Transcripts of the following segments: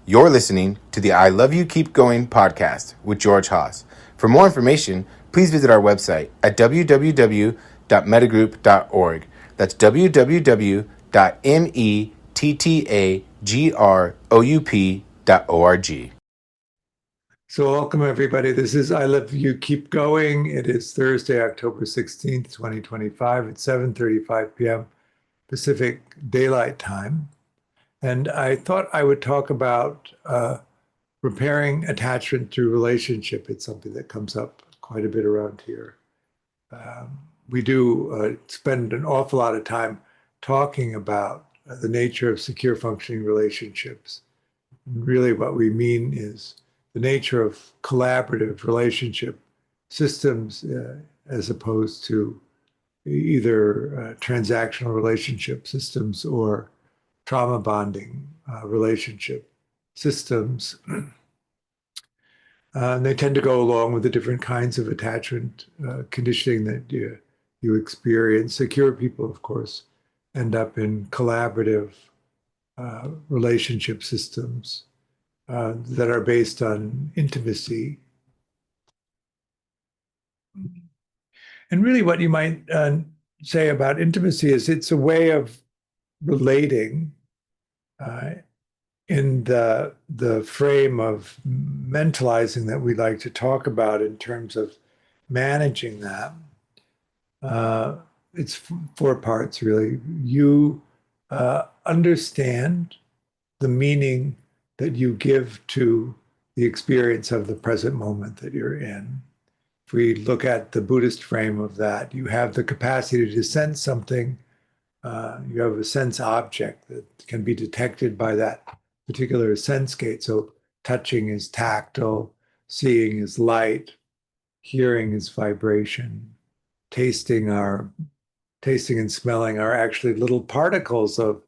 You're listening to the I Love You Keep Going podcast with George Haas. For more information, please visit our website at www.mettagroup.org. That's www.mettagroup.org. So welcome everybody. This is I Love You Keep Going. It is Thursday, October 16th, 2025 at 7:35 p.m. Pacific Daylight Time. And I thought I would talk about repairing attachment through relationship. It's something that comes up quite a bit around here. We do spend an awful lot of time talking about the nature of secure functioning relationships. Really what we mean is the nature of collaborative relationship systems as opposed to either transactional relationship systems or trauma bonding relationship systems. And they tend to go along with the different kinds of attachment conditioning that you experience. Secure people, of course, end up in collaborative relationship systems that are based on intimacy. And really, what you might say about intimacy is it's a way of relating in the frame of mentalizing that we like to talk about in terms of managing that. It's four parts, really. You understand the meaning that you give to the experience of the present moment that you're in. If we look at the Buddhist frame of that, you have the capacity to sense something. You have a sense object that can be detected by that particular sense gate. So touching is tactile, seeing is light, hearing is vibration, tasting and smelling are actually little particles of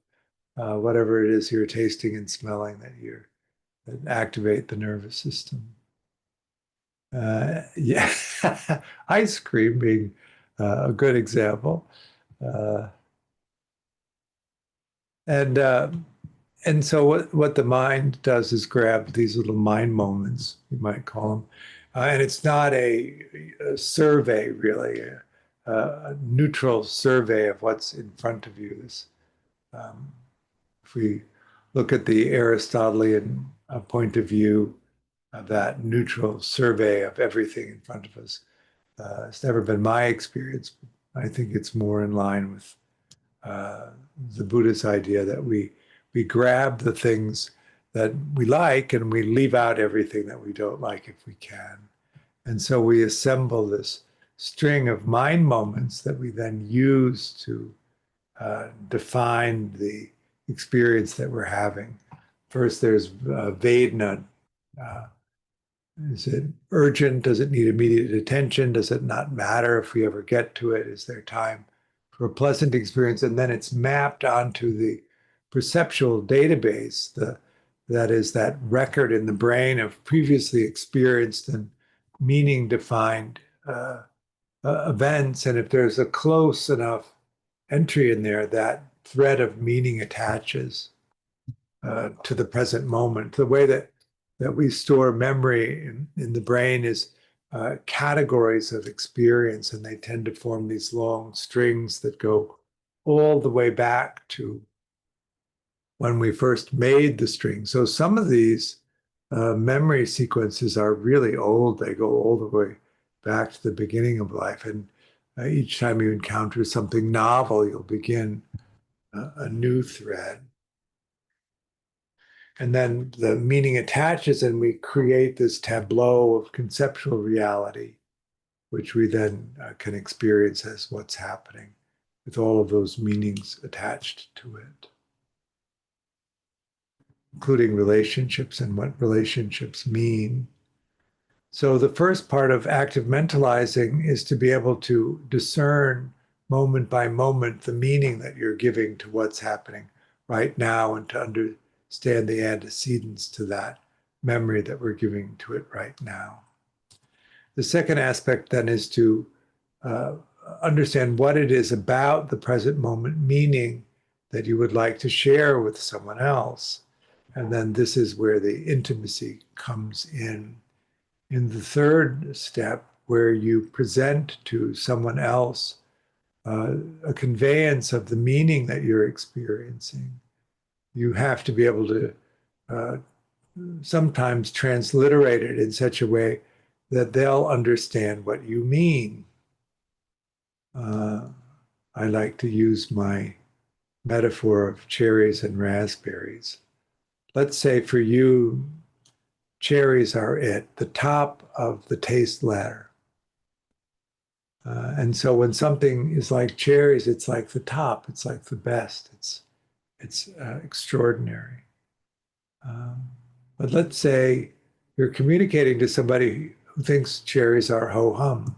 whatever it is you're tasting and smelling that activate the nervous system. Yeah, ice cream being a good example. Uh, and and so what the mind does is grab these little mind moments, you might call them, and it's not a survey really, a neutral survey of what's in front of you. Um, if we look at the Aristotelian point of view of that neutral survey of everything in front of us, it's never been my experience. I think it's more in line with the Buddhist idea that we grab the things that we like and we leave out everything that we don't like if we can. And so we assemble this string of mind moments that we then use to define the experience that we're having. First, there's Vedana. Uh, is it urgent? Does it need immediate attention? Does it not matter if we ever get to it? Is there time for a pleasant experience? And then it's mapped onto the perceptual database, that is that record in the brain of previously experienced and meaning defined events. And if there's a close enough entry in there, that thread of meaning attaches to the present moment. The way that we store memory in the brain is categories of experience, and they tend to form these long strings that go all the way back to when we first made the string. So some of these memory sequences are really old. They go all the way back to the beginning of life. And each time you encounter something novel, you'll begin a new thread. And then the meaning attaches, and we create this tableau of conceptual reality, which we then can experience as what's happening with all of those meanings attached to it, including relationships and what relationships mean. So the first part of active mentalizing is to be able to discern moment by moment the meaning that you're giving to what's happening right now, and to understand the antecedents to that memory that we're giving to it right now. The second aspect then is to understand what it is about the present moment meaning that you would like to share with someone else. And then this is where the intimacy comes in. In the third step, where you present to someone else a conveyance of the meaning that you're experiencing, you have to be able to uh, sometimes transliterate it in such a way that they'll understand what you mean. I like to use my metaphor of cherries and raspberries. Let's say for you, cherries are at the top of the taste ladder. And so when something is like cherries, it's like the top, it's like the best, it's extraordinary. Um, but let's say you're communicating to somebody who thinks cherries are ho hum.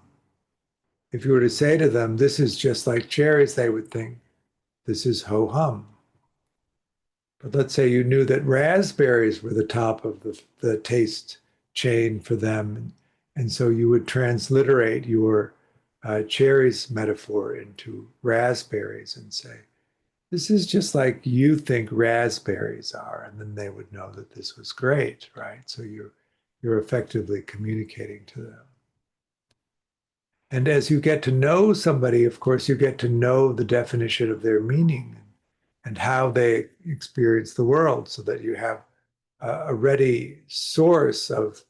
If you were to say to them, this is just like cherries, they would think this is ho hum. But let's say you knew that raspberries were the top of the taste chain for them. And so you would transliterate your cherries metaphor into raspberries and say, this is just like you think raspberries are. And then they would know that this was great, right? So you're effectively communicating to them. And as you get to know somebody, of course, you get to know the definition of their meaning and how they experience the world so that you have a ready source of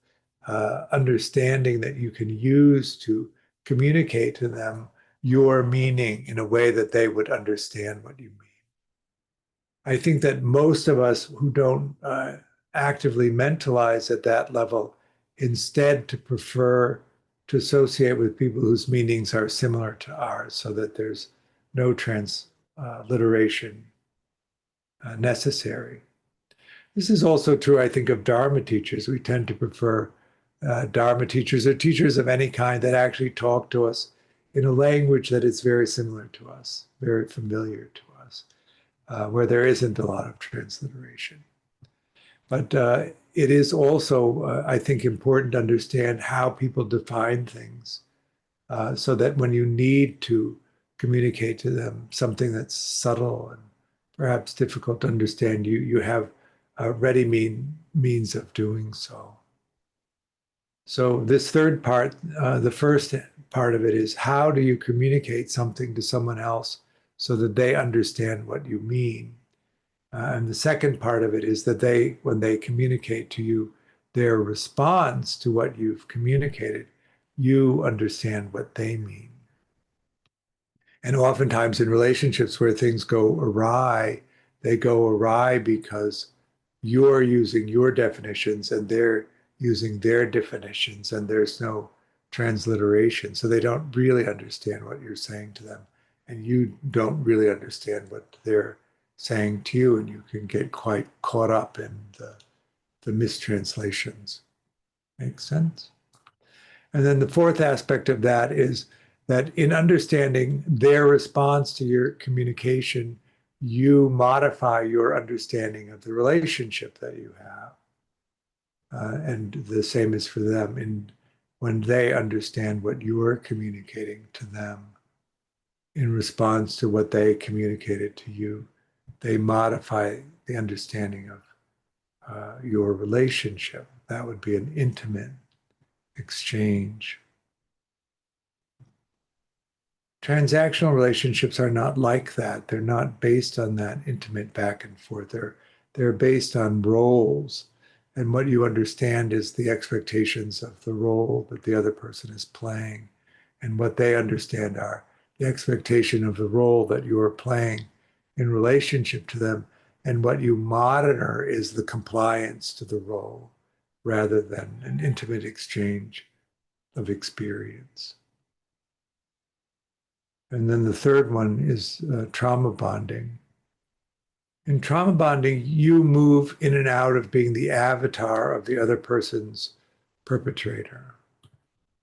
understanding that you can use to communicate to them your meaning in a way that they would understand what you mean. I think that most of us who don't actively mentalize at that level instead to prefer to associate with people whose meanings are similar to ours so that there's no transliteration necessary. This is also true, I think, of Dharma teachers. We tend to prefer Dharma teachers or teachers of any kind that actually talk to us in a language that is very similar to us, very familiar to us, where there isn't a lot of transliteration. But it is also, I think, important to understand how people define things so that when you need to communicate to them something that's subtle and perhaps difficult to understand, you have ready means of doing so. So this third part, the first part of it is how do you communicate something to someone else so that they understand what you mean? And the second part of it is that when they communicate to you their response to what you've communicated, you understand what they mean. And oftentimes in relationships where things go awry, they go awry because you're using your definitions and they're using their definitions, and there's no transliteration. So they don't really understand what you're saying to them, and you don't really understand what they're saying to you, and you can get quite caught up in the mistranslations. Make sense? And then the fourth aspect of that is that in understanding their response to your communication, you modify your understanding of the relationship that you have. And the same is for them when they understand what you're communicating to them in response to what they communicated to you. They modify the understanding of your relationship. That would be an intimate exchange. Transactional relationships are not like that. They're not based on that intimate back and forth. They're based on roles. And what you understand is the expectations of the role that the other person is playing. And what they understand are the expectation of the role that you are playing in relationship to them. And what you monitor is the compliance to the role rather than an intimate exchange of experience. And then the third one is trauma bonding. In trauma bonding, you move in and out of being the avatar of the other person's perpetrator.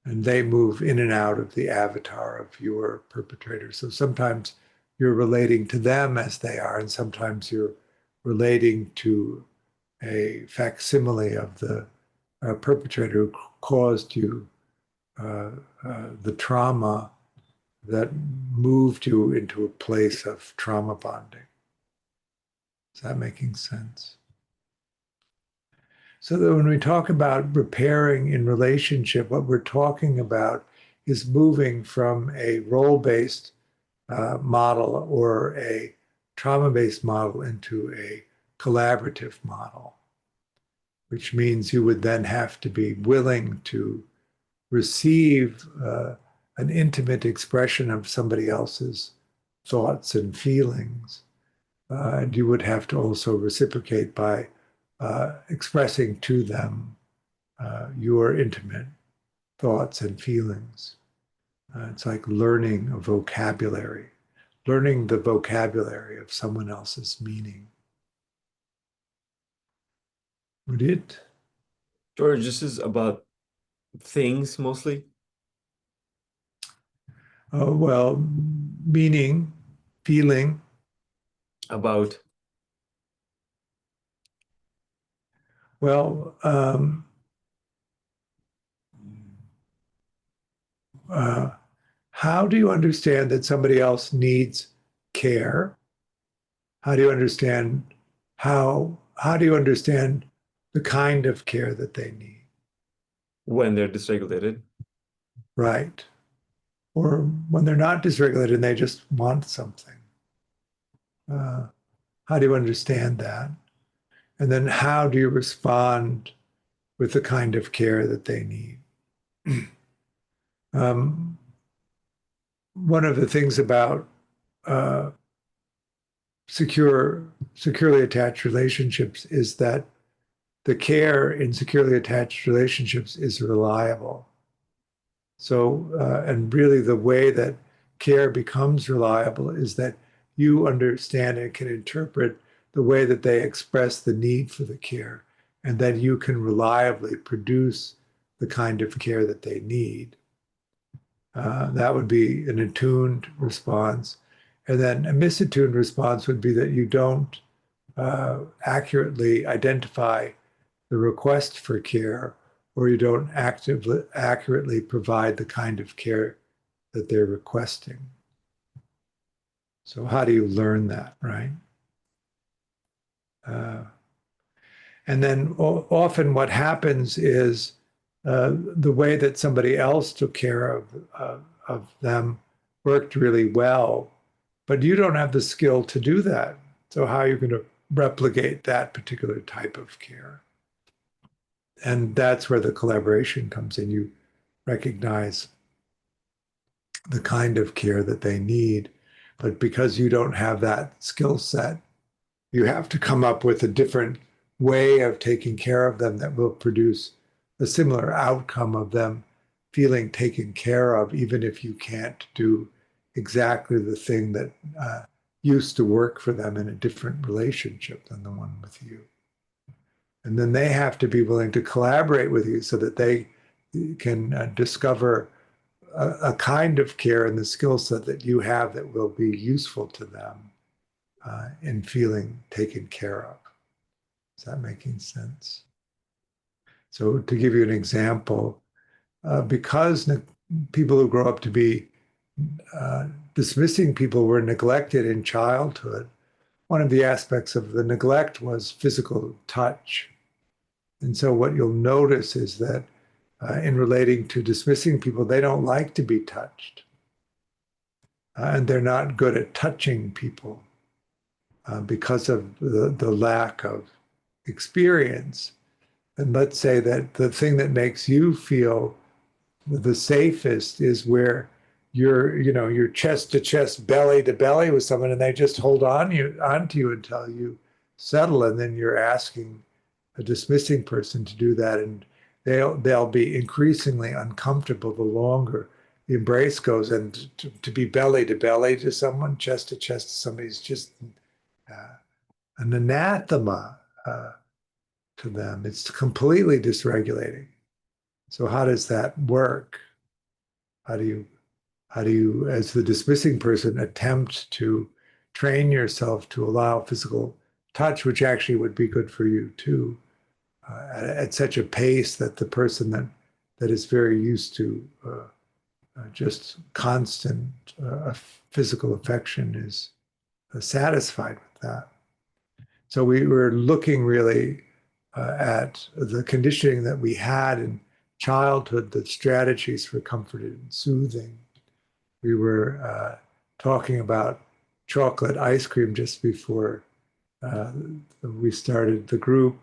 And they move in and out of the avatar of your perpetrator. So sometimes you're relating to them as they are, and sometimes you're relating to a facsimile of the perpetrator who caused you the trauma that moved you into a place of trauma bonding. Is that making sense? So that when we talk about repairing in relationship, what we're talking about is moving from a role-based model or a trauma-based model into a collaborative model, which means you would then have to be willing to receive an intimate expression of somebody else's thoughts and feelings. And you would have to also reciprocate by expressing to them your intimate thoughts and feelings. It's like learning a vocabulary, learning the vocabulary of someone else's meaning. Would it? George, this is about things mostly. Well, meaning, feeling. About Well, how do you understand that somebody else needs care? How do you understand how do you understand the kind of care that they need? when they're dysregulated. Right. Or when they're not dysregulated and they just want something. How do you understand that? And then how do you respond with the kind of care that they need? One of the things about securely attached relationships is that the care in securely attached relationships is reliable. So, and really the way that care becomes reliable is that you understand and can interpret the way that they express the need for the care, and that you can reliably produce the kind of care that they need. That would be an attuned response. And then a misattuned response would be that you don't accurately identify the request for care, or you don't accurately provide the kind of care that they're requesting. So how do you learn that, right? And then often what happens is the way that somebody else took care of them worked really well, but you don't have the skill to do that. So how are you going to replicate that particular type of care? And that's where the collaboration comes in. You recognize the kind of care that they need, but because you don't have that skill set, you have to come up with a different way of taking care of them that will produce a similar outcome of them feeling taken care of, even if you can't do exactly the thing that used to work for them in a different relationship than the one with you. And then they have to be willing to collaborate with you so that they can discover a kind of care and the skill set that you have that will be useful to them in feeling taken care of. Is that making sense? So to give you an example, because people who grow up to be dismissing people were neglected in childhood, one of the aspects of the neglect was physical touch. And so what you'll notice is that in relating to dismissing people, they don't like to be touched. And they're not good at touching people because of the lack of experience. And let's say that the thing that makes you feel the safest is where you're chest to chest, belly to belly with someone, and they just hold onto you until you settle, and then you're asking a dismissing person to do that, and they'll be increasingly uncomfortable the longer the embrace goes. And to be belly to belly to someone, chest to chest to somebody is just an anathema to them. It's completely dysregulating. So how does that work? How do you, as the dismissing person, attempt to train yourself to allow physical touch, which actually would be good for you too, at such a pace that the person that is very used to just constant physical affection is satisfied with that. So we were looking really at the conditioning that we had in childhood, the strategies for comfort and soothing. We were talking about chocolate ice cream just before we started the group.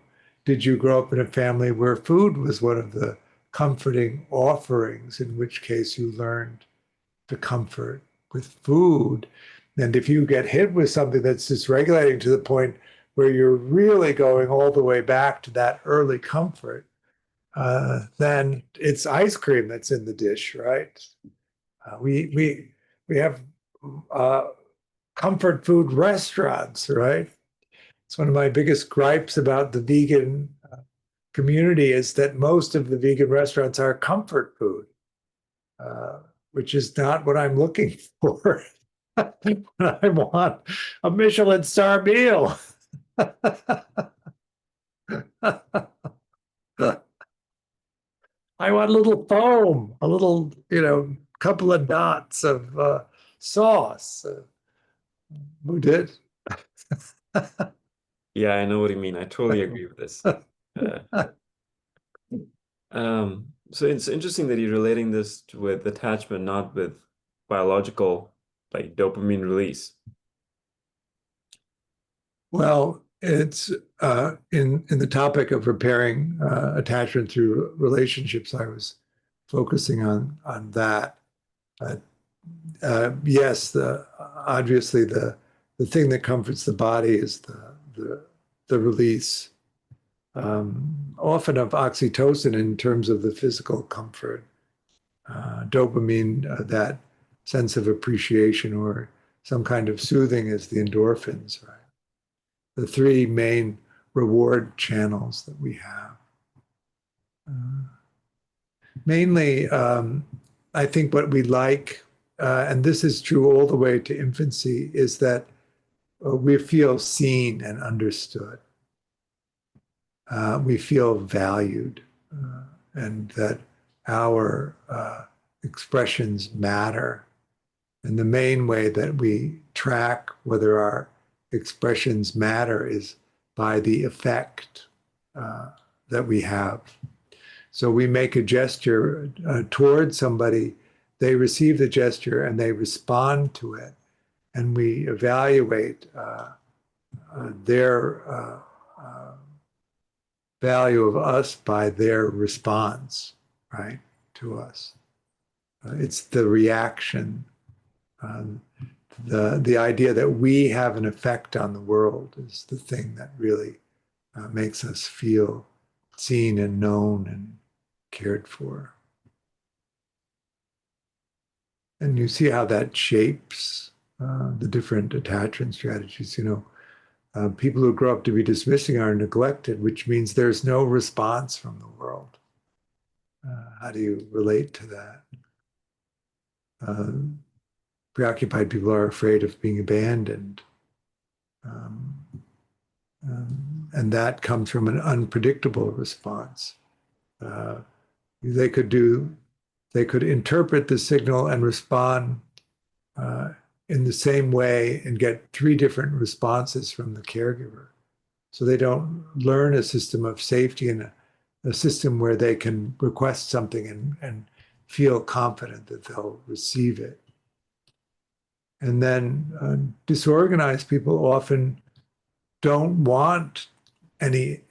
Did you grow up in a family where food was one of the comforting offerings, in which case you learned to comfort with food? And if you get hit with something that's dysregulating to the point where you're really going all the way back to that early comfort, then it's ice cream that's in the dish, right? We have comfort food restaurants, right? It's one of my biggest gripes about the vegan community is that most of the vegan restaurants are comfort food, which is not what I'm looking for. I want a Michelin star meal. I want a little foam, a little, couple of dots of sauce. Who did? Yeah, I know what you mean. I totally agree with this. So it's interesting that you're relating this with attachment, not with biological, like dopamine release. Well, it's in the topic of repairing attachment through relationships. I was focusing on that. Yes, obviously the thing that comforts the body is the release, often of oxytocin in terms of the physical comfort, dopamine, that sense of appreciation or some kind of soothing is the endorphins, right? The three main reward channels that we have. Mainly, I think what we like, and this is true all the way to infancy, is that we feel seen and understood. We feel valued, and that our expressions matter. And the main way that we track whether our expressions matter is by the effect that we have. So we make a gesture toward somebody, they receive the gesture and they respond to it. And we evaluate their value of us by their response, right, to us. It's the reaction. The idea that we have an effect on the world is the thing that really makes us feel seen and known and cared for. And you see how that shapes the different attachment strategies. People who grow up to be dismissing are neglected, which means there's no response from the world. How do you relate to that? Preoccupied people are afraid of being abandoned. And that comes from an unpredictable response. They could interpret the signal and respond in the same way and get three different responses from the caregiver. So they don't learn a system of safety and a system where they can request something and feel confident that they'll receive it. And then disorganized people often don't want any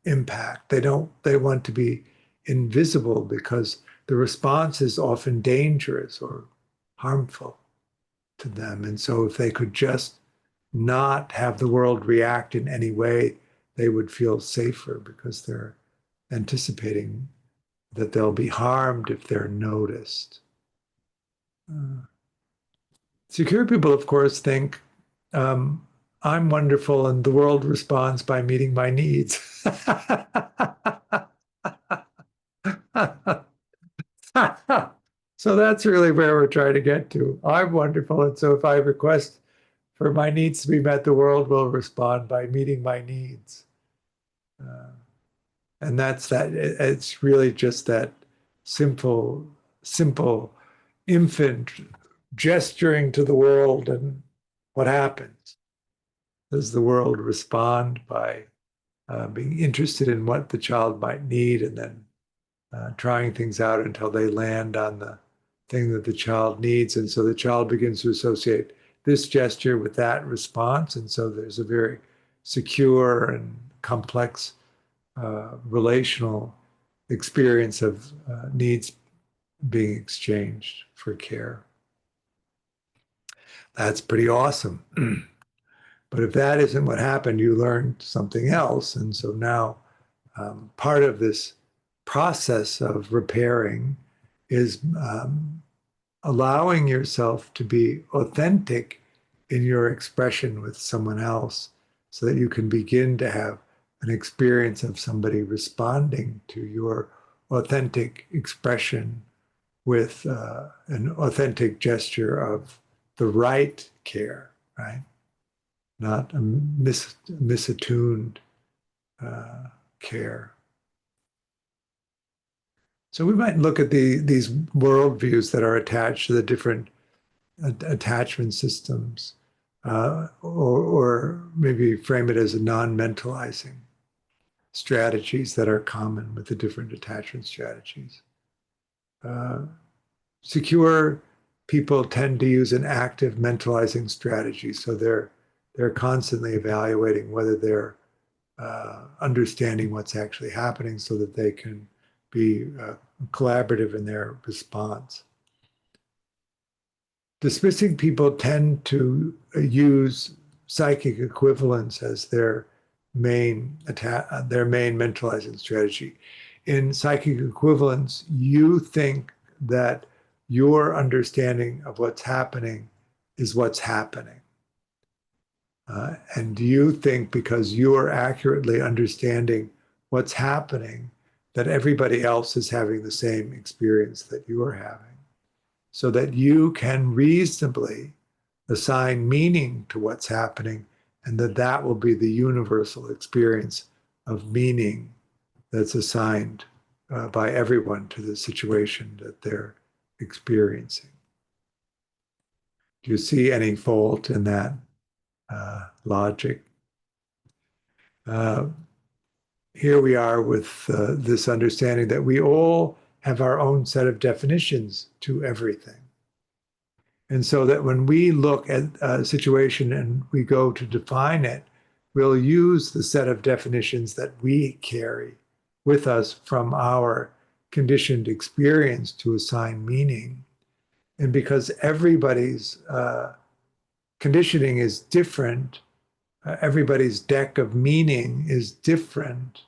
impact. They want to be invisible because the response is often dangerous or harmful to them. And so if they could just not have the world react in any way, they would feel safer because they're anticipating that they'll be harmed if they're noticed. Secure people, of course, think, I'm wonderful and the world responds by meeting my needs. So that's really where we're trying to get to. I'm wonderful, and so if I request for my needs to be met, the world will respond by meeting my needs. And that's that. It's really just that simple infant gesturing to the world, and what happens? Does the world respond by being interested in what the child might need, and then trying things out until they land on the thing that the child needs. And so the child begins to associate this gesture with that response. And so there's a very secure and complex relational experience of needs being exchanged for care. That's pretty awesome. But if that isn't what happened, you learned something else. And so now part of this process of repairing is allowing yourself to be authentic in your expression with someone else so that you can begin to have an experience of somebody responding to your authentic expression with an authentic gesture of the right care, right? Not a misattuned care. So we might look at these worldviews that are attached to the different attachment systems, or maybe frame it as a non-mentalizing strategies that are common with the different attachment strategies. Secure people tend to use an active mentalizing strategy, so they're constantly evaluating whether they're understanding what's actually happening so that they can be collaborative in their response. Dismissing people tend to use psychic equivalence as their main mentalizing strategy. In psychic equivalence, you think that your understanding of what's happening is what's happening. And you think because you're accurately understanding what's happening, that everybody else is having the same experience that you're having, so that you can reasonably assign meaning to what's happening, and that will be the universal experience of meaning that's assigned by everyone to the situation that they're experiencing. Do you see any fault in that logic? Here we are with this understanding that we all have our own set of definitions to everything. And so that when we look at a situation and we go to define it, we'll use the set of definitions that we carry with us from our conditioned experience to assign meaning. And because everybody's conditioning is different, everybody's deck of meaning is different,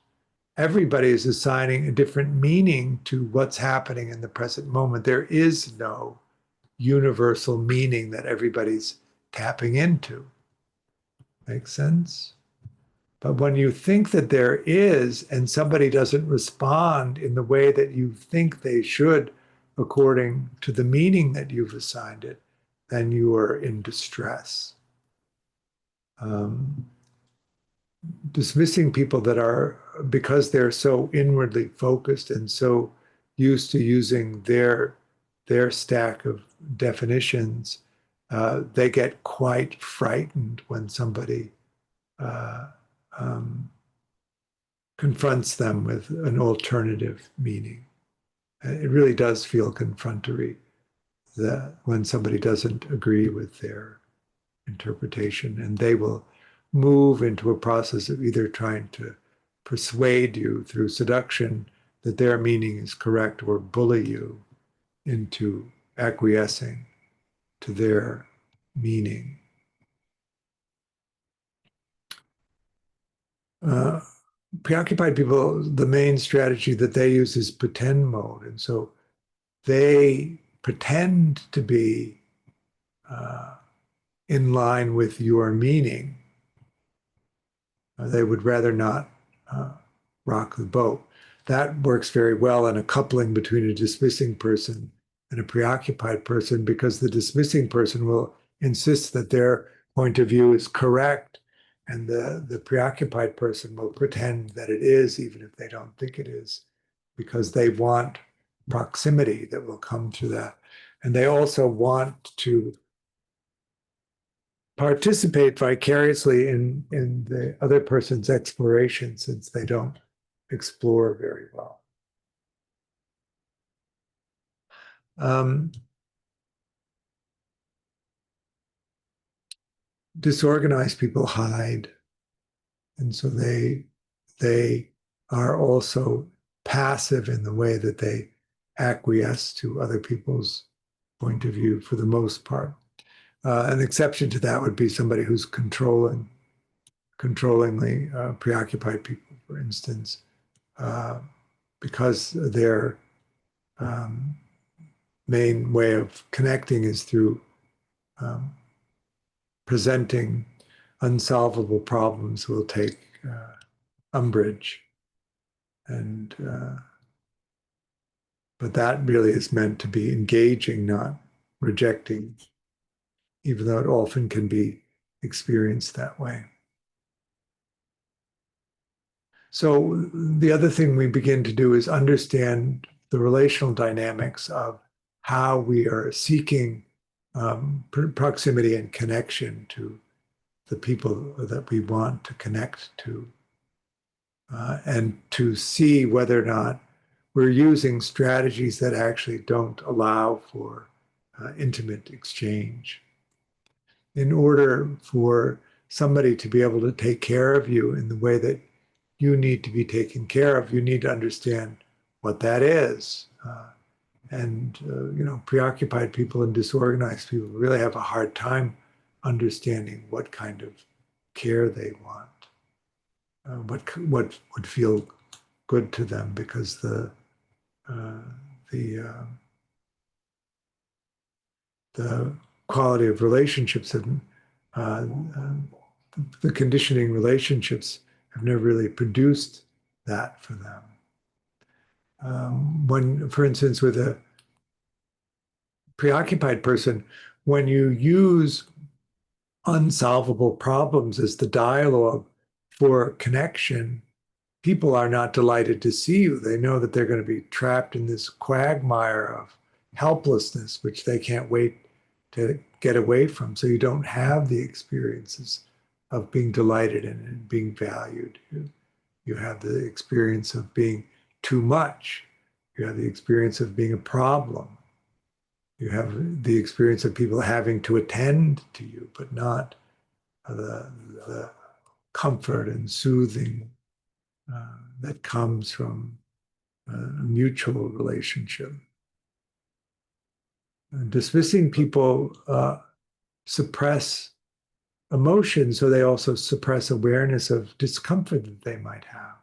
everybody is assigning a different meaning to what's happening in the present moment. There is no universal meaning that everybody's tapping into. Make sense? But when you think that there is, and somebody doesn't respond in the way that you think they should, according to the meaning that you've assigned it, then you are in distress. Dismissing people that are, because they're so inwardly focused and so used to using their stack of definitions, they get quite frightened when somebody confronts them with an alternative meaning. It really does feel confrontatory that when somebody doesn't agree with their interpretation, and they will move into a process of either trying to persuade you through seduction that their meaning is correct, or bully you into acquiescing to their meaning. Preoccupied people, the main strategy that they use is pretend mode. And so they pretend to be in line with your meaning. They would rather not rock the boat. That works very well in a coupling between a dismissing person and a preoccupied person, because the dismissing person will insist that their point of view is correct, and the preoccupied person will pretend that it is, even if they don't think it is, because they want proximity that will come to that. And they also want to participate vicariously in the other person's exploration, since they don't explore very well. Disorganized people hide, and so they are also passive in the way that they acquiesce to other people's point of view for the most part. An exception to that would be somebody who's controllingly preoccupied people, for instance, because their main way of connecting is through presenting unsolvable problems will take umbrage. And but that really is meant to be engaging, not rejecting, even though it often can be experienced that way. So the other thing we begin to do is understand the relational dynamics of how we are seeking proximity and connection to the people that we want to connect to, and to see whether or not we're using strategies that actually don't allow for intimate exchange. In order for somebody to be able to take care of you in the way that you need to be taken care of, you need to understand what that is. Preoccupied people and disorganized people really have a hard time understanding what kind of care they want, what would feel good to them, because the quality of relationships have the conditioning relationships have never really produced that for them. When, for instance, with a preoccupied person, when you use unsolvable problems as the dialogue for connection, people are not delighted to see you. They know that they're going to be trapped in this quagmire of helplessness, which they can't wait to get away from. So you don't have the experiences of being delighted in and being valued. You have the experience of being too much. You have the experience of being a problem. You have the experience of people having to attend to you, but not the comfort and soothing that comes from a mutual relationship. Dismissing people suppress emotion, so they also suppress awareness of discomfort that they might have.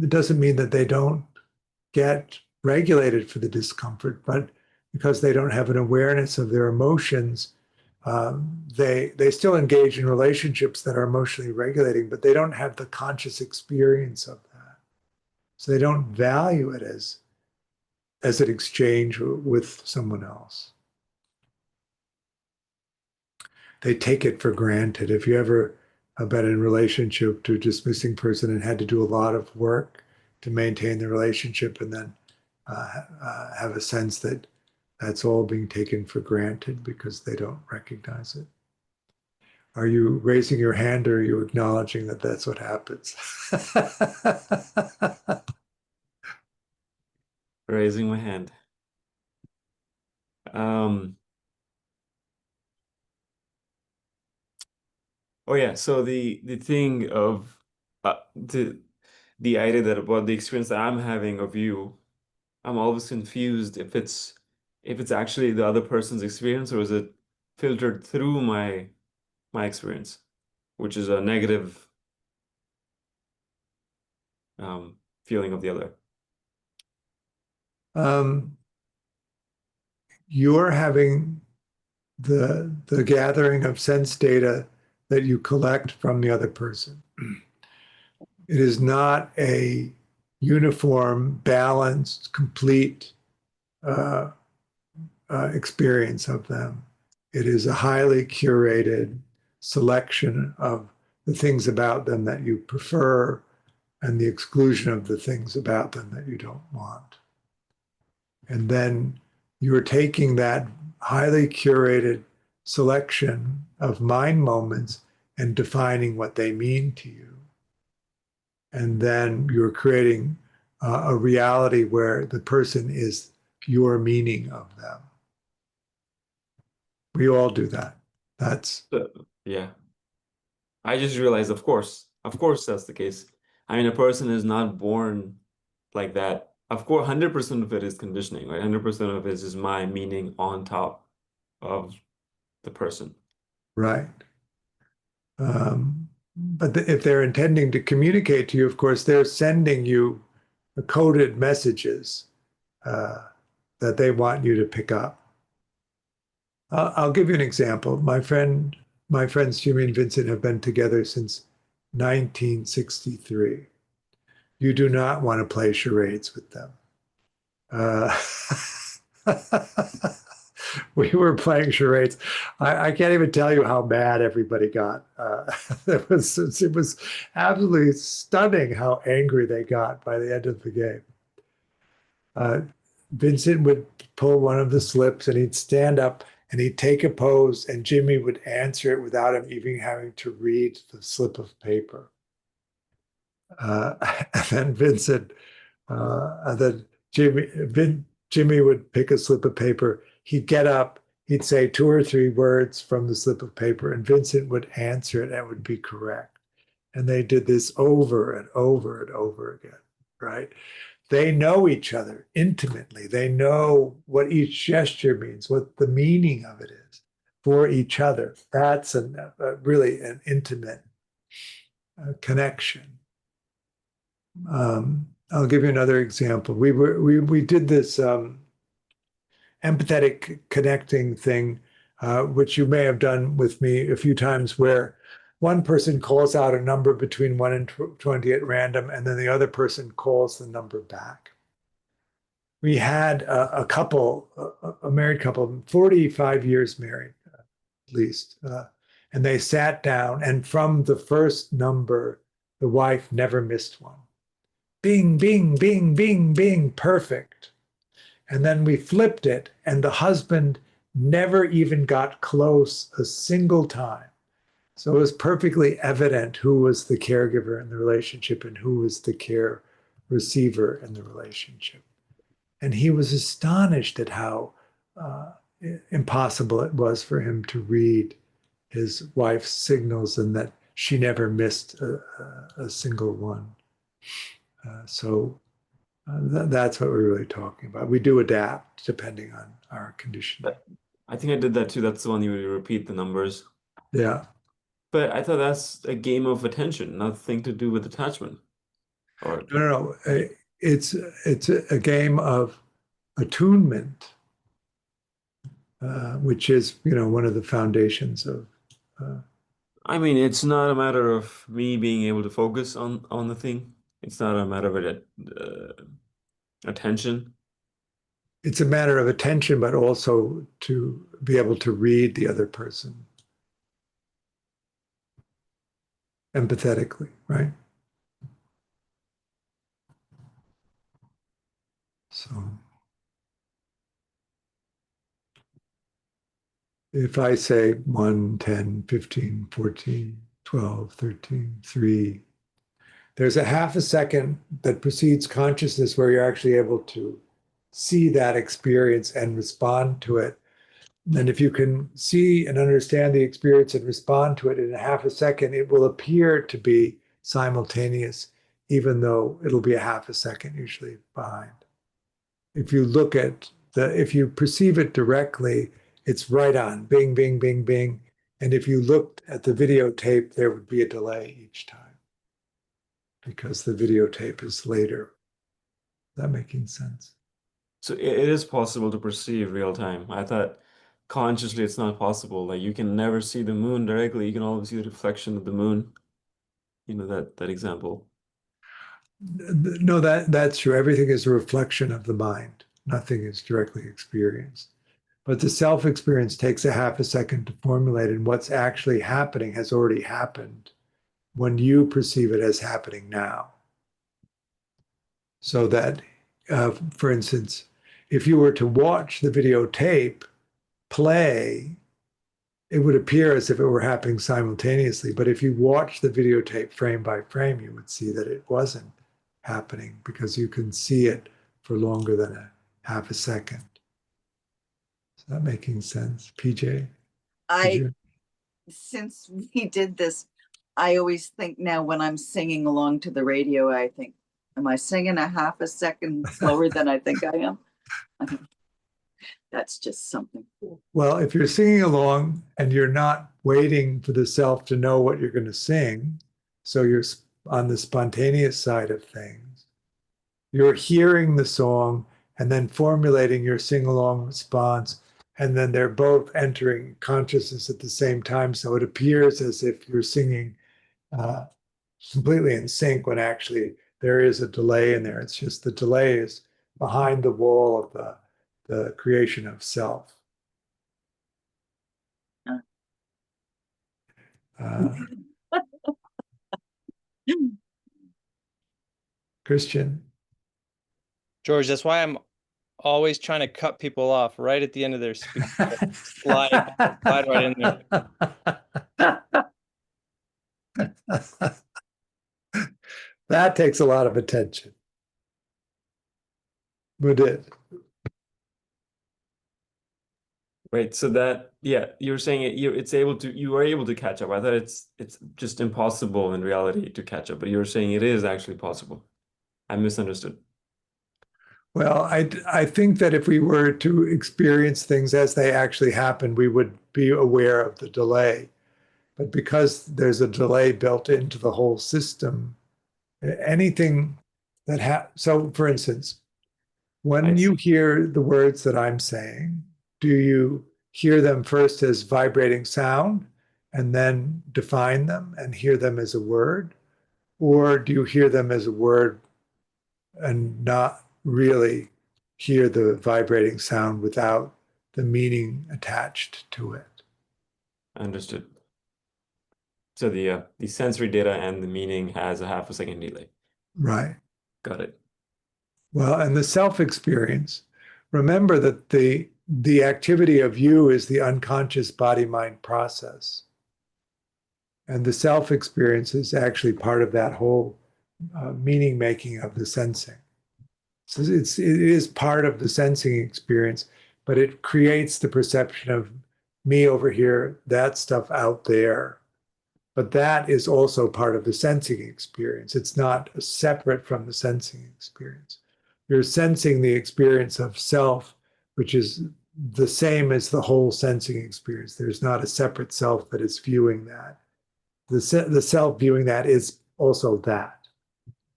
It doesn't mean that they don't get regulated for the discomfort, but because they don't have an awareness of their emotions, they still engage in relationships that are emotionally regulating, but they don't have the conscious experience of that. So they don't value it as an exchange with someone else. They take it for granted. If you ever have been in a relationship to a dismissing person and had to do a lot of work to maintain the relationship, and then have a sense that that's all being taken for granted because they don't recognize it. Are you raising your hand, or are you acknowledging that that's what happens? Raising my hand. Oh yeah, so the thing of the idea that about the experience that I'm having of you, I'm always confused if it's actually the other person's experience, or is it filtered through my experience, which is a negative feeling of the other. You're having the gathering of sense data that you collect from the other person. It is not a uniform, balanced, complete experience of them. It is a highly curated selection of the things about them that you prefer, and the exclusion of the things about them that you don't want. And then you're taking that highly curated selection of mind moments and defining what they mean to you. And then you're creating a reality where the person is your meaning of them. We all do that. That's Yeah. I just realized, of course that's the case. I mean, a person is not born like that. Of course, 100% of it is conditioning, right? 100% of it is my meaning on top of the person. right. But if they're intending to communicate to you, of course, they're sending you coded messages that they want you to pick up. I'll give you an example. My friends Jimmy and Vincent have been together since 1963. You do not want to play charades with them. Uh, we were playing charades. I can't even tell you how mad everybody got. It was absolutely stunning how angry they got by the end of the game. Vincent would pull one of the slips and he'd stand up and he'd take a pose and Jimmy would answer it without him even having to read the slip of paper. And then Vincent, and then Jimmy would pick a slip of paper. He'd get up, he'd say 2 or 3 words from the slip of paper, and Vincent would answer it and it would be correct. And they did this over and over and over again, right? They know each other intimately. They know what each gesture means, what the meaning of it is for each other. That's really an intimate connection. I'll give you another example. We did this empathetic connecting thing, which you may have done with me a few times, where one person calls out a number between 1 and 20 at random, and then the other person calls the number back. We had a couple, a married couple, 45 years married, at least, and they sat down, and from the first number, the wife never missed one. Bing, bing, bing, bing, bing, perfect. And then we flipped it, and the husband never even got close a single time. So it was perfectly evident who was the caregiver in the relationship and who was the care receiver in the relationship. And he was astonished at how impossible it was for him to read his wife's signals and that she never missed a single one. That's what we're really talking about. We do adapt depending on our conditioning. I think I did that too. That's the one you would repeat the numbers. Yeah. But I thought that's a game of attention, nothing to do with attachment. Or No. It's a game of attunement, which is, one of the foundations of. I mean, it's not a matter of me being able to focus on the thing. It's not a matter of attention. It's a matter of attention, but also to be able to read the other person empathetically, right? So if I say 1, 10, 15, 14, 12, 13, 3, there's a half a second that precedes consciousness where you're actually able to see that experience and respond to it. And if you can see and understand the experience and respond to it in a half a second, it will appear to be simultaneous, even though it'll be a half a second usually behind. If you perceive it directly, it's right on, bing, bing, bing, bing. And if you looked at the videotape, there would be a delay each time because the videotape is later. Is that making sense? So it is possible to perceive real time. I thought consciously it's not possible. Like you can never see the moon directly. You can always see the reflection of the moon. You know that example. No, that's true. Everything is a reflection of the mind. Nothing is directly experienced. But the self experience takes a half a second to formulate, and what's actually happening has already happened when you perceive it as happening now. So that, for instance, if you were to watch the videotape play it would appear as if it were happening simultaneously. But if you watch the videotape frame by frame, you would see that it wasn't happening because you can see it for longer than a half a second. Is that making sense, PJ? Since we did this, I always think now when I'm singing along to the radio, I think, am I singing a half a second slower than I think I am? That's just something. Well, if you're singing along and you're not waiting for the self to know what you're going to sing, so you're on the spontaneous side of things, you're hearing the song and then formulating your sing-along response, and then they're both entering consciousness at the same time. So it appears as if you're singing completely in sync when actually there is a delay in there. It's just the delay is behind the wall of the creation of self. Christian. George, that's why I'm always trying to cut people off right at the end of their speech. slide right in there. That takes a lot of attention. But it. Right. So that, yeah, you're saying you are able to catch up. I thought it's just impossible in reality to catch up, but you're saying it is actually possible. I misunderstood. Well, I think that if we were to experience things as they actually happen, we would be aware of the delay. But because there's a delay built into the whole system, anything so for instance, when you hear the words that I'm saying, do you hear them first as vibrating sound and then define them and hear them as a word? Or do you hear them as a word and not really hear the vibrating sound without the meaning attached to it? Understood. So the sensory data and the meaning has a half a second delay. Right. Got it. Well, and the self-experience, remember that the activity of you is the unconscious body-mind process. And the self-experience is actually part of that whole meaning making of the sensing. So it is part of the sensing experience, but it creates the perception of me over here, that stuff out there. But that is also part of the sensing experience. It's not separate from the sensing experience. You're sensing the experience of self, which is the same as the whole sensing experience. There's not a separate self that is viewing that. The self viewing that is also that.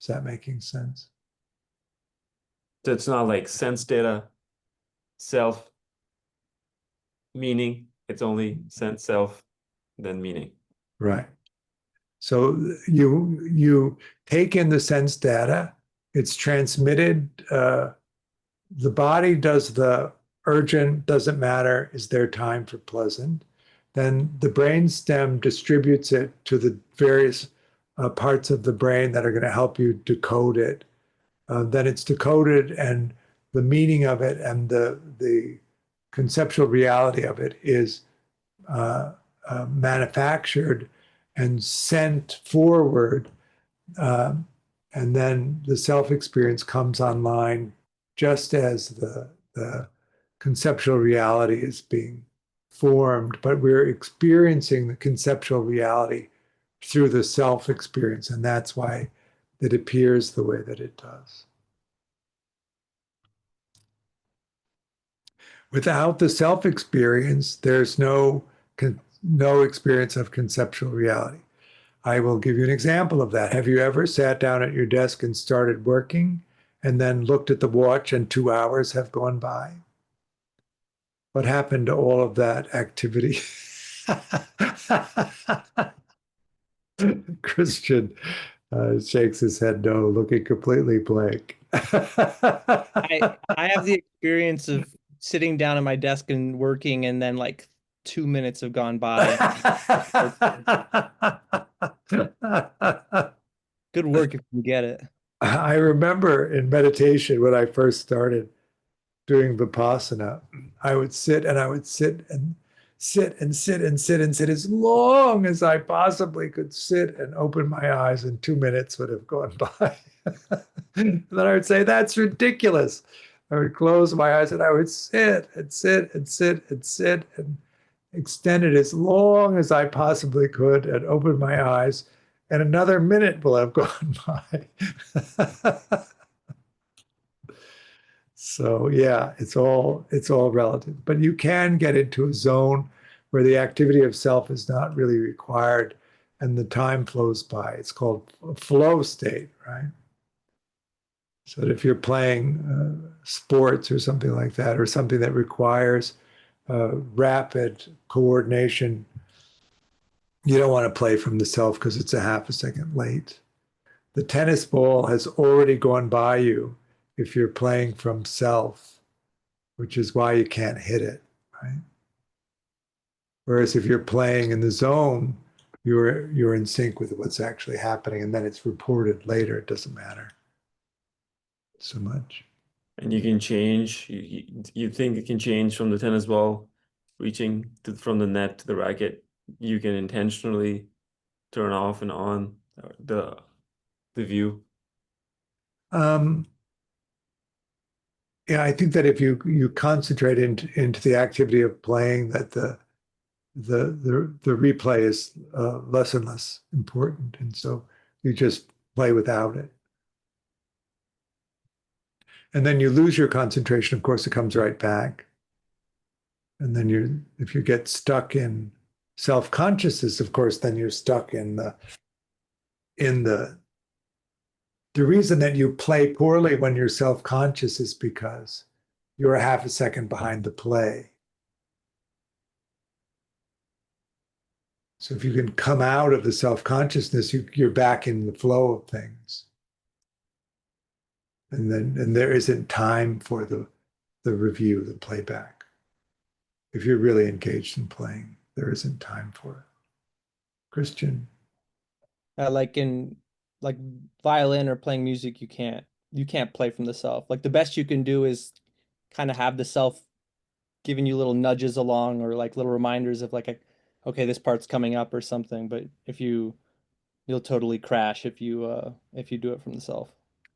Is that making sense? So it's not like sense data, self, meaning. It's only sense, self, then meaning. Right. So you take in the sense data, it's transmitted. The body does the urgent, doesn't matter, is there time for pleasant. Then the brain stem distributes it to the various parts of the brain that are going to help you decode it. Then it's decoded, and the meaning of it and the conceptual reality of it is manufactured and sent forward, and then the self-experience comes online just as the conceptual reality is being formed, but we're experiencing the conceptual reality through the self-experience, and that's why it appears the way that it does. Without the self-experience, there's no experience of conceptual reality. I will give you an example of that. Have you ever sat down at your desk and started working and then looked at the watch and 2 hours have gone by? What happened to all of that activity? Christian shakes his head no, looking completely blank. I have the experience of sitting down at my desk and working, and then like 2 minutes have gone by. Good work if you get it. I remember in meditation when I first started doing Vipassana, I would sit and sit and sit and sit and sit as long as I possibly could sit and open my eyes, and 2 minutes would have gone by. And then I would say, that's ridiculous. I would close my eyes and I would sit and sit and sit and sit and extend it as long as I possibly could and open my eyes, and another minute will have gone by. So yeah, it's all relative. But you can get into a zone where the activity of self is not really required and the time flows by. It's called a flow state, right? So that if you're playing sports or something like that, or something that requires rapid coordination, you don't want to play from the self because it's a half a second late. The tennis ball has already gone by you if you're playing from self, which is why you can't hit it, right? Whereas if you're playing in the zone, you're in sync with what's actually happening, and then it's reported later. It doesn't matter so much. And you can change. You think it can change from the tennis ball reaching from the net to the racket. You can intentionally turn off and on the view. Yeah, I think that if you concentrate into the activity of playing, that the replay is less and less important, and so you just play without it. And then you lose your concentration, of course, it comes right back. And then if you get stuck in self-consciousness, of course, then you're stuck in the reason that you play poorly when you're self-conscious is because you're a half a second behind the play. So if you can come out of the self-consciousness, you're back in the flow of things. And there isn't time for the review, the playback. If you're really engaged in playing, there isn't time for it. Christian? Like in violin or playing music, you can't play from the self. Like the best you can do is kind of have the self giving you little nudges along, or like little reminders of like, okay, this part's coming up or something. But you'll totally crash if you do it from the self.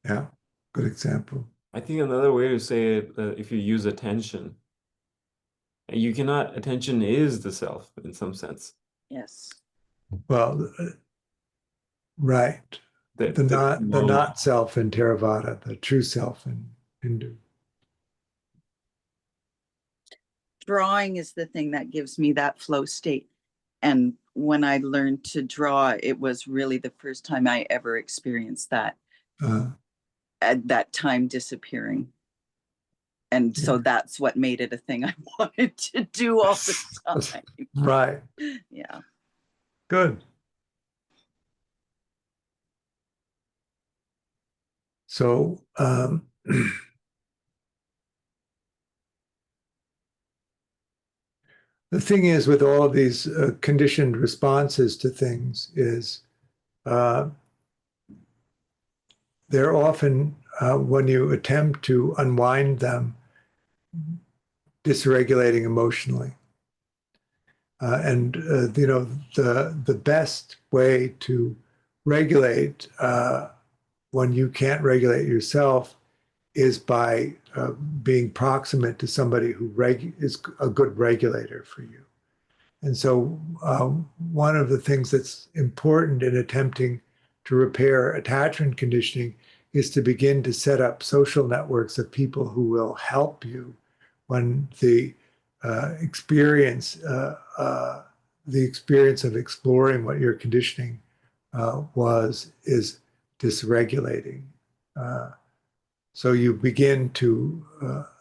Yeah, good example. I think another way to say it, if you use attention, attention is the self in some sense. Yes. Well, right. The not self in Theravada, the true self in Hindu. Drawing is the thing that gives me that flow state. And when I learned to draw, it was really the first time I ever experienced that, at that time disappearing. And so that's what made it a thing I wanted to do all the time. Right. Yeah. Good. So the thing is with all of these conditioned responses to things is they're often, when you attempt to unwind them, dysregulating emotionally. And the best way to regulate when you can't regulate yourself is by being proximate to somebody who is a good regulator for you. And so one of the things that's important in attempting to repair attachment conditioning is to begin to set up social networks of people who will help you when the experience of exploring what your conditioning is dysregulating. So you begin to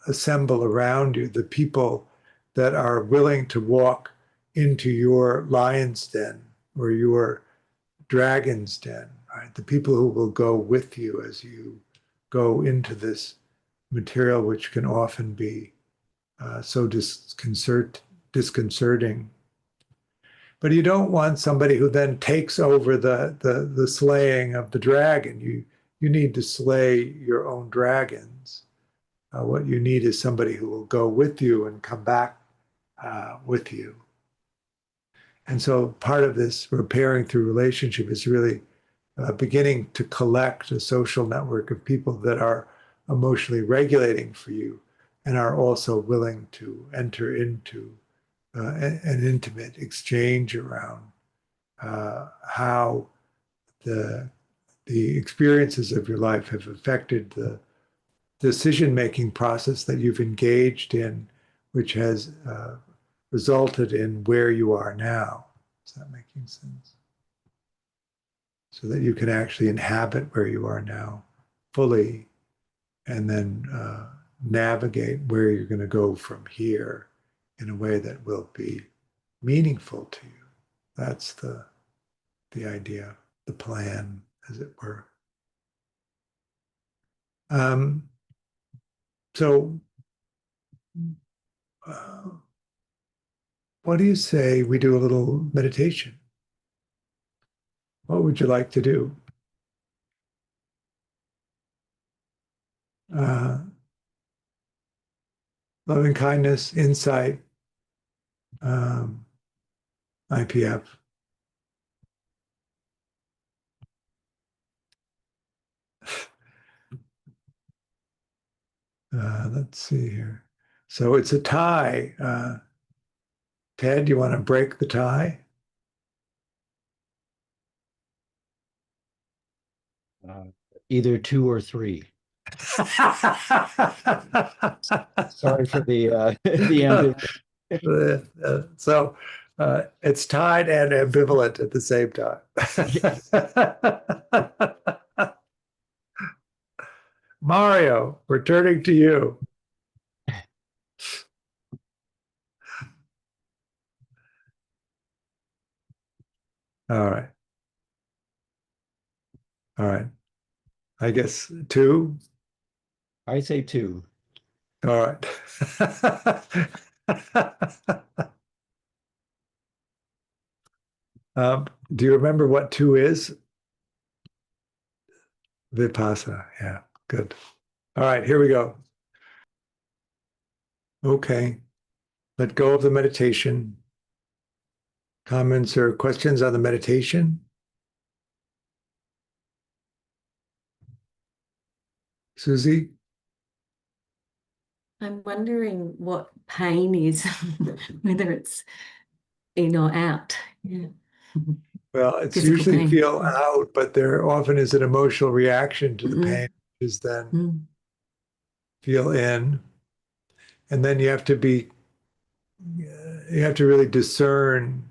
assemble around you the people that are willing to walk into your lion's den or your dragon's den, right? The people who will go with you as you go into this material, which can often be so disconcerting. But you don't want somebody who then takes over the slaying of the dragon. You need to slay your own dragons. What you need is somebody who will go with you and come back with you. And so part of this repairing through relationship is really beginning to collect a social network of people that are emotionally regulating for you and are also willing to enter into an intimate exchange around how the experiences of your life have affected the decision-making process that you've engaged in, which has resulted in where you are now. Is that making sense? So that you can actually inhabit where you are now fully and then navigate where you're going to go from here in a way that will be meaningful to you. That's the idea, the plan, as it were. So what do you say we do a little meditation? What would you like to do? Loving kindness, insight, IPF. Let's see here. So it's a tie. Ted, you want to break the tie? Either 2 or 3. Sorry for the the ambivalence. So it's tied and ambivalent at the same time. Mario, we're turning to you. All right. All right. I guess 2. I say 2. All right. Do you remember what 2 is? Vipassana. Yeah, good. All right, here we go. Okay. Let go of the meditation. Comments or questions on the meditation? Susie? I'm wondering what pain is, whether it's in or out. Yeah. Well, it's Physical usually pain. feel out, but there often is an emotional reaction to the pain, which is then feel in. And then you have to really discern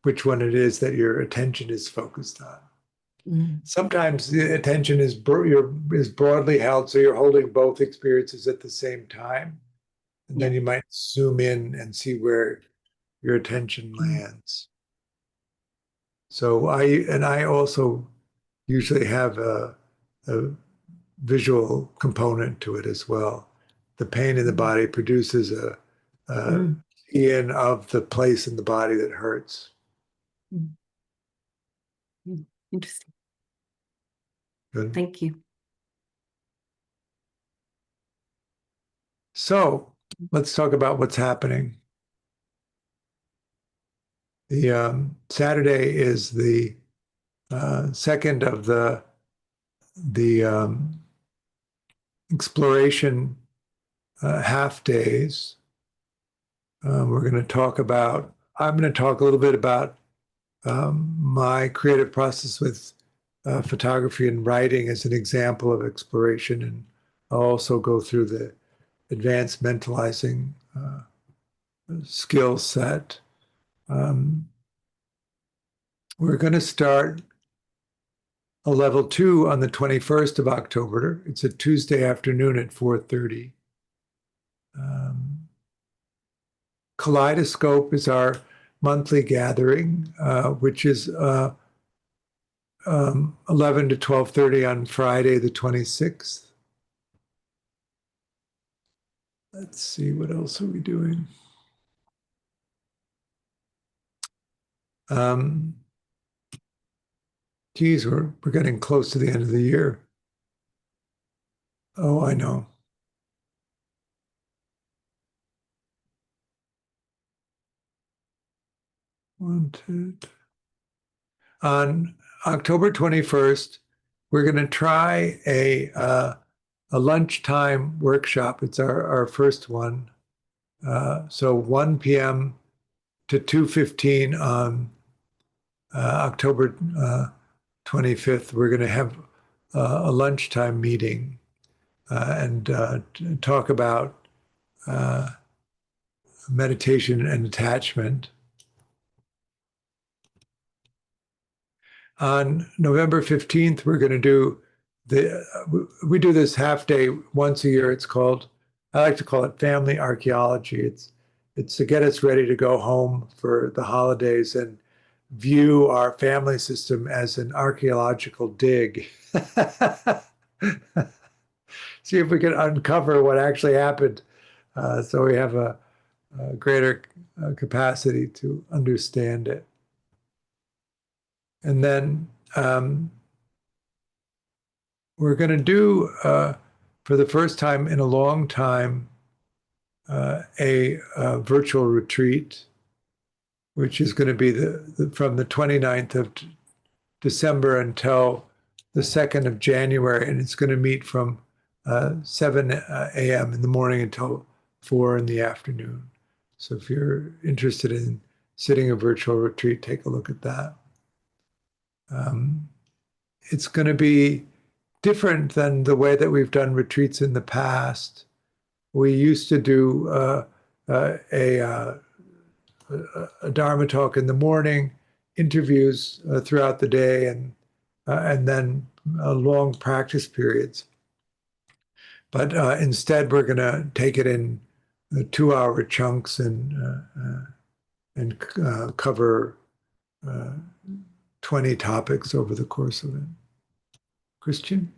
which one it is that your attention is focused on. Sometimes the attention is broadly held, so you're holding both experiences at the same time. And then you might zoom in and see where your attention lands. So I also usually have a visual component to it as well. The pain in the body produces a in of the place in the body that hurts. Interesting. Good. Thank you. So let's talk about what's happening. The Saturday is the second of the exploration half days. We're going to talk about, I'm going to talk a little bit about my creative process with photography and writing as an example of exploration. And I'll also go through the advanced mentalizing skill set. We're going to start a level 2 on the 21st of October. It's a Tuesday afternoon at 4:30. Kaleidoscope is our monthly gathering, which is 11 to 12:30 on Friday, the 26th. Let's see, what else are we doing? Geez, we're getting close to the end of the year. Oh, I know. One On October 21st, we're going to try a lunchtime workshop. It's our first one. So 1 p.m. to 2:15 on October 25th. We're going to have a lunchtime meeting and talk about meditation and attachment. On November 15th, we're going to do we do this half day once a year. It's called, I like to call it family archaeology. It's to get us ready to go home for the holidays and view our family system as an archaeological dig. See if we can uncover what actually happened, so we have a greater capacity to understand it. And then we're going to do, for the first time in a long time, a virtual retreat, which is going to be from the 29th of December until the 2nd of January. And it's going to meet from 7 a.m. in the morning until 4 in the afternoon. So if you're interested in sitting a virtual retreat, take a look at that. It's going to be different than the way that we've done retreats in the past. We used to do a Dharma talk in the morning, interviews throughout the day, and then long practice periods. But instead, we're going to take it in 2-hour chunks and cover 20 topics over the course of it. Christian?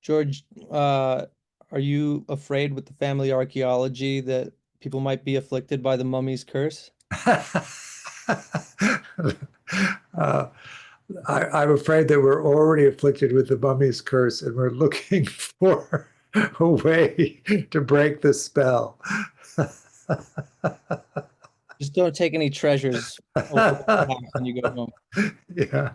George, are you afraid with the family archaeology that people might be afflicted by the mummy's curse? I'm afraid that we're already afflicted with the mummy's curse, and we're looking for a way to break the spell. Just don't take any treasures when you go home. Yeah.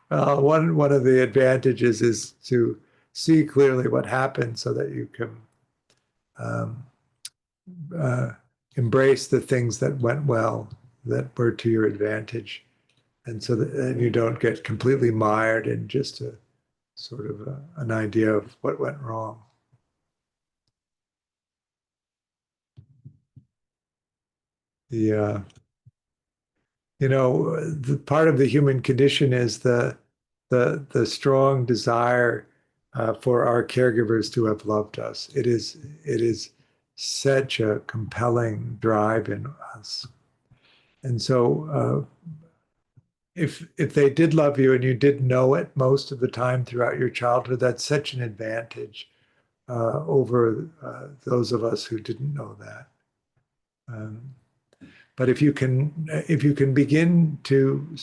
Well, one of the advantages is to see clearly what happened so that you can embrace the things that went well, that were to your advantage, and so that you don't get completely mired in just a sort of an idea of what went wrong. The part of the human condition is the strong desire for our caregivers to have loved us. It is such a compelling drive in us. And so if they did love you and you didn't know it most of the time throughout your childhood, that's such an advantage over those of us who didn't know that. But if you can begin to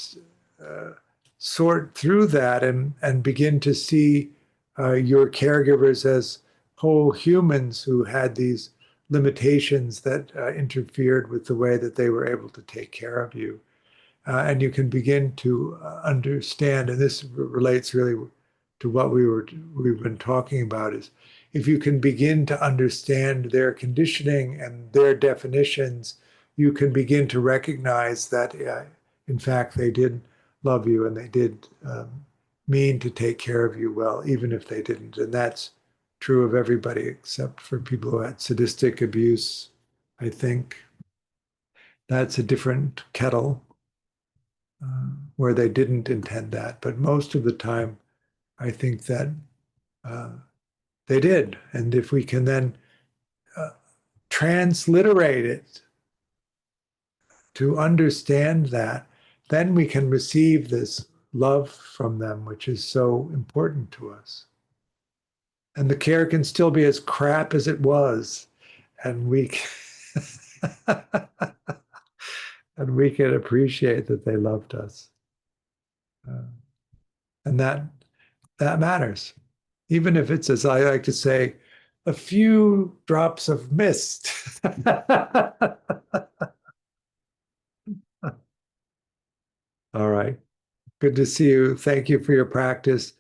sort through that and begin to see your caregivers as whole humans who had these limitations that interfered with the way that they were able to take care of you, and you can begin to understand, and this relates really to what we've been talking about, is if you can begin to understand their conditioning and their definitions, you can begin to recognize that, in fact, they did love you and they did mean to take care of you well, even if they didn't. And that's true of everybody except for people who had sadistic abuse, I think. That's a different kettle where they didn't intend that. But most of the time, I think that they did. And if we can then transliterate it to understand that, then we can receive this love from them, which is so important to us. And the care can still be as crap as it was, and we and we can appreciate that they loved us, and that matters, even if it's, as I like to say, a few drops of mist. All right. Good to see you. Thank you for your practice.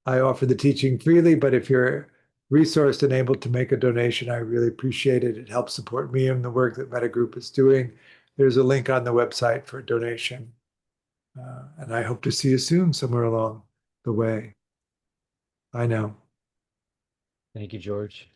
I offer the teaching freely, but if you're resourced and able to make a donation, I really appreciate it. It helps support me and the work that Mettagroup is doing. There's a link on the website for a donation. And I hope to see you soon somewhere along the way. I know. Thank you, George.